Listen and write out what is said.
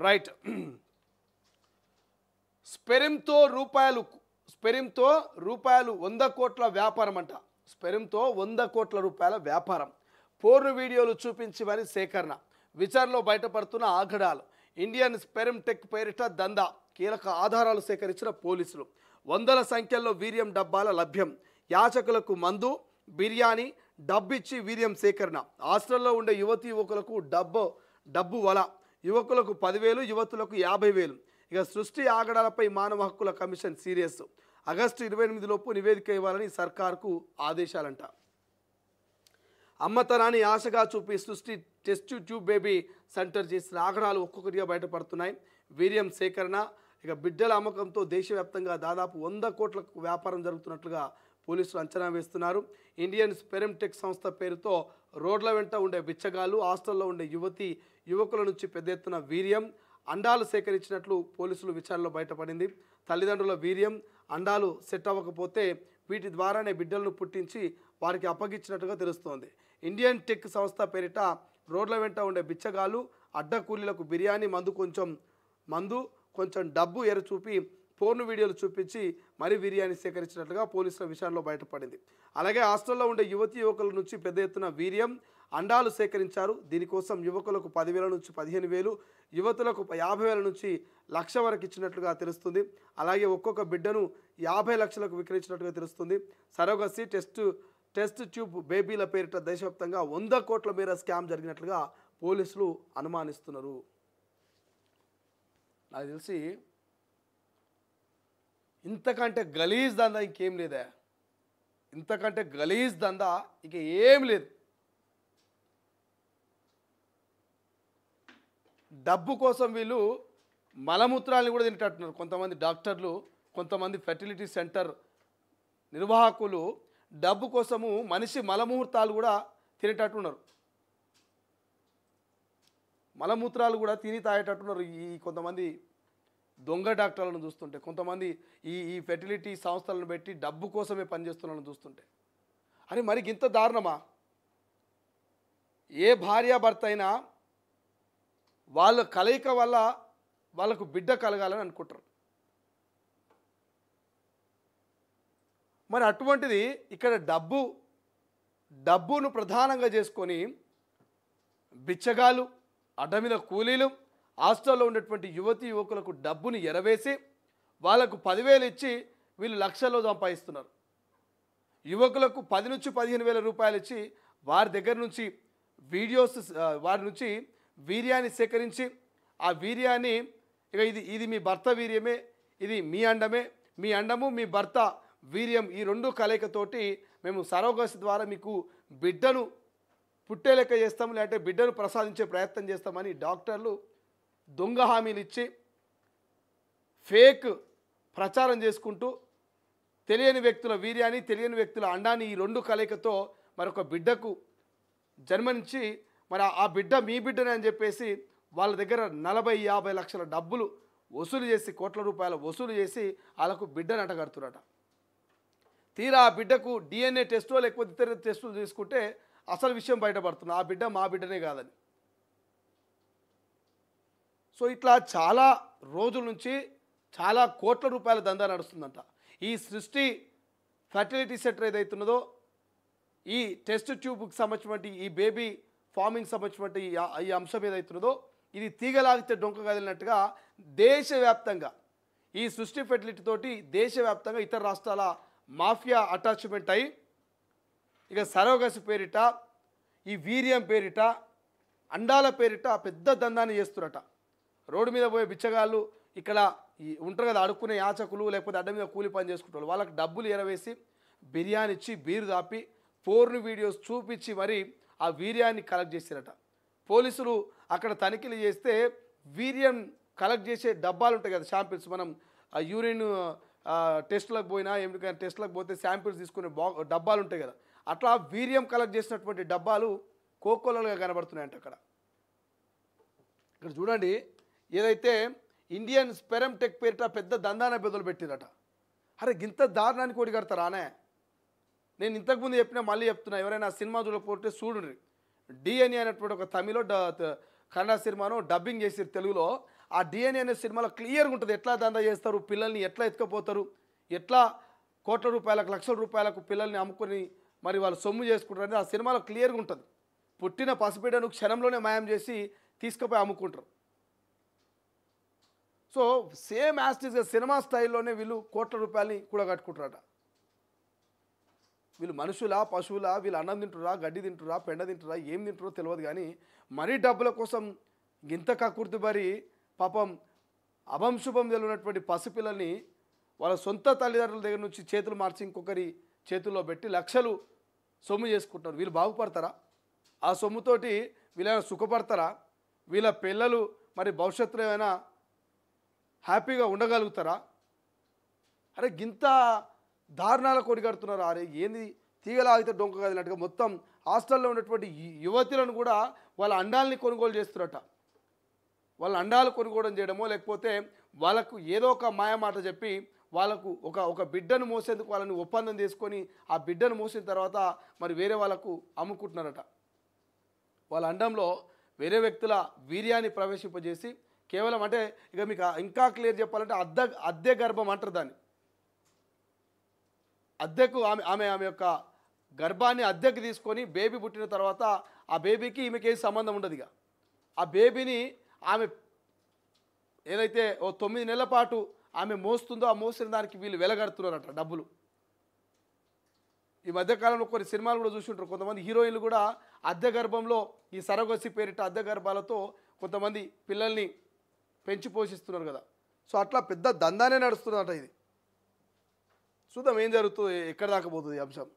Right. స్పెరిమ్తో రూపాయలు 100 కోట్ల వ్యాపారం అంట. స్పెరిమ్తో 100 కోట్ల రూపాయల వ్యాపారం. పోర్ను వీడియోలు చూపించి మరి సేకరణ. విచారణలో బయటపడుతున్న ఆగడాలు. ఇండియన్ స్పెరిమ్ టెక్ పేరిట దందా. కీలక ఆధారాలు సేకరించిన పోలీసులు. వందల సంఖ్యలో వీర్యం డబ్బాల లభ్యం. యాచకులకు మందు, బిర్యానీ, డబ్బిచ్చి వీర్యం సేకరణ. హాస్టల్లో ఉండే యువతీ యువకులకు డబ్బు వల. యువకులకు 10,000, యువతులకు 50,000. ఇక సృష్టి ఆగడాలపై మానవ హక్కుల కమిషన్ సీరియస్. ఆగస్టు 28 లోపు నివేదిక ఇవ్వాలని సర్కార్కు ఆదేశాలంట. అమ్మతనాన్ని ఆశగా చూపి సృష్టి టెస్ట్ ట్యూబ్ బేబీ సెంటర్ చేసిన ఆగడాలు ఒక్కొక్కటిగా బయటపడుతున్నాయి. వీర్యం సేకరణ, ఇక బిడ్డల అమ్మకంతో దేశవ్యాప్తంగా దాదాపు 100 కోట్లకు వ్యాపారం జరుగుతున్నట్లుగా పోలీసులు అంచనా వేస్తున్నారు. ఇండియన్ స్పెరిమ్ టెక్ సంస్థ పేరుతో రోడ్ల వెంట ఉండే బిచ్చగాళ్ళు, హాస్టల్లో ఉండే యువకుల నుంచి పెద్ద ఎత్తున వీర్యం, అండాలు సేకరించినట్లు పోలీసులు విచారణలో బయటపడింది. తల్లిదండ్రుల వీర్యం, అండాలు సెట్ అవ్వకపోతే వీటి ద్వారానే బిడ్డలను పుట్టించి వారికి అప్పగించినట్టుగా తెలుస్తోంది. ఇండియన్ టెక్ సంస్థ పేరిట రోడ్ల వెంట ఉండే బిచ్చగాళ్ళు, అడ్డకూలీలకు బిర్యానీ, మందు కొంచెం డబ్బు చూపి పోర్ను వీడియోలు చూపించి మరీ వీర్యాన్ని సేకరించినట్లుగా పోలీసుల విచారణలో బయటపడింది. అలాగే హాస్టల్లో ఉండే యువకుల నుంచి పెద్ద ఎత్తున వీర్యం, అండాలు సేకరించారు. దీనికోసం యువకులకు 10,000 నుంచి 15,000, యువతులకు 50,000 నుంచి 1,00,000 వరకు ఇచ్చినట్లుగా తెలుస్తుంది. అలాగే ఒక్కొక్క బిడ్డను 50 లక్షలకు విక్రయించినట్టుగా తెలుస్తుంది. సరోగసి టెస్ట్ ట్యూబ్ బేబీల పేరిట దేశవ్యాప్తంగా 100 కోట్ల మేర స్కామ్ జరిగినట్లుగా పోలీసులు అనుమానిస్తున్నారు. నాకు తెలిసి ఇంతకంటే గలీజ్ దందా ఇంకేం లేదా? ఇంతకంటే గలీజ్ దందా ఇక ఏం లేదు. డబ్బు కోసం వీళ్ళు మలమూత్రాలను కూడా తినేటట్టున్నారు. కొంతమంది డాక్టర్లు, కొంతమంది ఫెర్టిలిటీ సెంటర్ నిర్వాహకులు డబ్బు కోసము మనిషి మలమూత్రాలు కూడా తినేటట్టున్నారు. మలమూత్రాలు కూడా తిని తాగేటట్టున్నారు ఈ కొంతమంది దొంగ డాక్టర్లను చూస్తుంటే, కొంతమంది ఈ ఫెర్టిలిటీ సంస్థలను పెట్టి డబ్బు కోసమే పనిచేస్తున్నారని చూస్తుంటే, అని మరి ఇంత దారుణమా? ఏ భార్యాభర్త అయినా వాళ్ళ కలయిక వల్ల వాళ్ళకు బిడ్డ కలగాలని అనుకుంటారు. మరి అటువంటిది ఇక్కడ డబ్బును ప్రధానంగా చేసుకొని బిచ్చగాళ్ళు, అడ్డ మీద కూలీలు, హాస్టల్లో ఉన్నటువంటి యువకులకు డబ్బుని ఎరవేసి వాళ్ళకు 10,000 ఇచ్చి వీళ్ళు లక్షల్లో సంపాదిస్తున్నారు. యువకులకు 10 నుంచి 15,000 రూపాయలు ఇచ్చి వారి దగ్గర నుంచి వారి నుంచి వీర్యాన్ని సేకరించి ఆ వీర్యాన్ని ఇక ఇది మీ భర్త వీర్యమే, ఇది మీ అండము మీ భర్త వీర్యం, ఈ రెండు కలయికతోటి మేము సరోగసి ద్వారా మీకు బిడ్డను పుట్టేలెక్క చేస్తాం, లేదంటే బిడ్డను ప్రసాదించే ప్రయత్నం చేస్తామని డాక్టర్లు దొంగ హామీలు ఇచ్చి ఫేక్ ప్రచారం చేసుకుంటూ తెలియని వ్యక్తుల వీర్యాన్ని, తెలియని వ్యక్తుల అండాన్ని, ఈ రెండు కలయికతో మరొక బిడ్డకు జన్మనిచ్చి మరి ఆ బిడ్డ మీ బిడ్డనే అని చెప్పేసి వాళ్ళ దగ్గర 40-50 లక్షల డబ్బులు వసూలు చేసి, కోట్ల రూపాయలు వసూలు చేసి వాళ్ళకు బిడ్డను అంటగడుతున్నట. తీరా ఆ బిడ్డకు DNA టెస్టో లేకపోతే ఇతర టెస్టులు తీసుకుంటే అసలు విషయం బయటపడుతుంది, ఆ బిడ్డ మా బిడ్డనే కాదని. సో ఇట్లా చాలా రోజుల నుంచి చాలా కోట్ల రూపాయల దందా నడుస్తుందంట. ఈ సృష్టి ఫర్టిలిటీ సెంటర్ ఏదైతున్నదో, ఈ టెస్ట్ ట్యూబ్కి సంబంధించినటువంటి ఈ బేబీ ఫార్మింగ్ సంబంధించినటువంటి ఈ అంశం ఏదైతున్నదో, ఇది తీగలాగితే డొంక కదిలినట్టుగా దేశవ్యాప్తంగా ఈ సృష్టి ఫెర్టిలిటీ తోటి దేశవ్యాప్తంగా ఇతర రాష్ట్రాల మాఫియా అటాచ్మెంట్ అయ్యి ఇక సరోగసి పేరిట, ఈ వీర్యం పేరిట, అండాల పేరిట పెద్ద దందాన్ని చేస్తున్నట. రోడ్డు మీద పోయే బిచ్చగాళ్ళు, ఇక్కడ ఉంటారు కదా అడుక్కునే యాచకులు, లేకపోతే అడ్డ మీద కూలి పని చేసుకుంటారు, వాళ్ళకి డబ్బులు ఎరవేసి బిర్యానీ ఇచ్చి బీరు దాపి పోర్ను వీడియోస్ చూపించి మరి ఆ వీర్యాన్ని కలెక్ట్ చేశారట. పోలీసులు అక్కడ తనిఖీలు చేస్తే వీర్యం కలెక్ట్ చేసే డబ్బాలు ఉంటాయి కదా, శాంపిల్స్, మనం యూరిన్ టెస్టులకు పోయినా ఎందుకంటే టెస్టులకు పోతే శాంపిల్స్ తీసుకునే డబ్బాలు ఉంటాయి కదా, అట్లా వీర్యం కలెక్ట్ చేసినటువంటి డబ్బాలు కోకోలలుగా కనబడుతున్నాయంట. ఇక్కడ చూడండి, ఏదైతే ఇండియన్ స్పెరమ్ టెక్ పేరిట పెద్ద దందాన బెదలు పెట్టిరట. అరే గింత దారుణానికి కోడి కడతారానే? నేను ఇంతకుముందు చెప్పినా మళ్ళీ చెప్తున్నా, ఎవరైనా సినిమా చూడకపోతే చూడండి. DNA అనేటువంటి ఒక తమిళ కన్నడ సినిమాను డబ్బింగ్ చేసారు తెలుగులో. ఆ డిఎన్ఏ అనే సినిమాలో క్లియర్గా ఉంటుంది ఎట్లా దందా చేస్తారు, పిల్లల్ని ఎట్లా ఎత్తుకపోతారు, ఎట్లా కోట్ల రూపాయలకు లక్షల రూపాయలకు పిల్లల్ని అమ్ముకొని మరి వాళ్ళు సొమ్ము చేసుకుంటారు అనేది ఆ సినిమాలో క్లియర్గా ఉంటుంది. పుట్టిన పసిబిడ్డను క్షణంలోనే మాయం చేసి తీసుకుపోయి అమ్ముకుంటారు. సో సేమ్ యాస్టిస్గా సినిమా స్టైల్లోనే వీళ్ళు కోట్ల రూపాయలని కూడగట్టుకుంటారట. వీళ్ళు మనుషులా పశువులా, వీళ్ళు అన్నం తింటురా, గడ్డి తింటురా, పెండ తింటురా, ఏం తింటారో తెలియదు. కానీ మరీ డబ్బుల కోసం ఇంత కక్కుర్తి పరి పాపం అభంశుభం తెలియనటువంటి పసిపిల్లల్ని వాళ్ళ సొంత తల్లిదండ్రుల దగ్గర నుంచి చేతులు మార్చి ఇంకొకరి చేతుల్లో పెట్టి లక్షలు సొమ్ము చేసుకుంటారు. వీళ్ళు బాగుపడతారా? ఆ సొమ్ముతోటి వీళ్ళైనా సుఖపడతారా? వీళ్ళ పిల్లలు మరి భవిష్యత్తులో ఏమైనా హ్యాపీగా ఉండగలుగుతారా? అరే గింత దారుణాల కొడిగడుతున్నారు. అరే ఏంది తీగలాగితే డొంక కదిలినట్టుగా మొత్తం హాస్టల్లో ఉన్నటువంటి యువతులను కూడా వాళ్ళ అండాలని కొనుగోలు చేస్తున్నట్ట. వాళ్ళ అండాలు కొనుగోలు చేయడమో లేకపోతే వాళ్ళకు ఏదో ఒక మాయమాట చెప్పి వాళ్ళకు ఒక బిడ్డను మోసేందుకు వాళ్ళని ఒప్పందం చేసుకొని ఆ బిడ్డను మోసిన తర్వాత మరి వేరే వాళ్ళకు అమ్ముకుంటున్నారట. వాళ్ళ అండంలో వేరే వ్యక్తుల వీర్యాన్ని ప్రవేశింపజేసి కేవలం అంటే ఇక మీకు ఇంకా క్లియర్ చెప్పాలంటే అద్దె గర్భం అంటారు దాన్ని. అద్దెకు ఆమె యొక్క గర్భాన్ని అద్దెకు తీసుకొని బేబీ పుట్టిన తర్వాత ఆ బేబీకి ఈమెకి ఏం సంబంధం ఉండదు. ఇక ఆ బేబీని ఆమె ఏదైతే ఓ 9 నెలల పాటు ఆమె మోస్తుందో ఆ మోసిన దానికి వీళ్ళు వెలగడుతున్నారట డబ్బులు. ఈ మధ్యకాలంలో కొన్ని సినిమాలు కూడా చూసి ఉంటారు. కొంతమంది హీరోయిన్లు కూడా అద్దె గర్భంలో ఈ సరగసి పేరిట అద్దె గర్భాలతో కొంతమంది పిల్లల్ని పెంచి పోషిస్తున్నారు కదా. సో అట్లా పెద్ద దందానే నడుస్తుందట ఇది. చూద్దాం ఏం జరుగుతుంది, ఎక్కడ దాకా పోతుంది ఈ అంశం.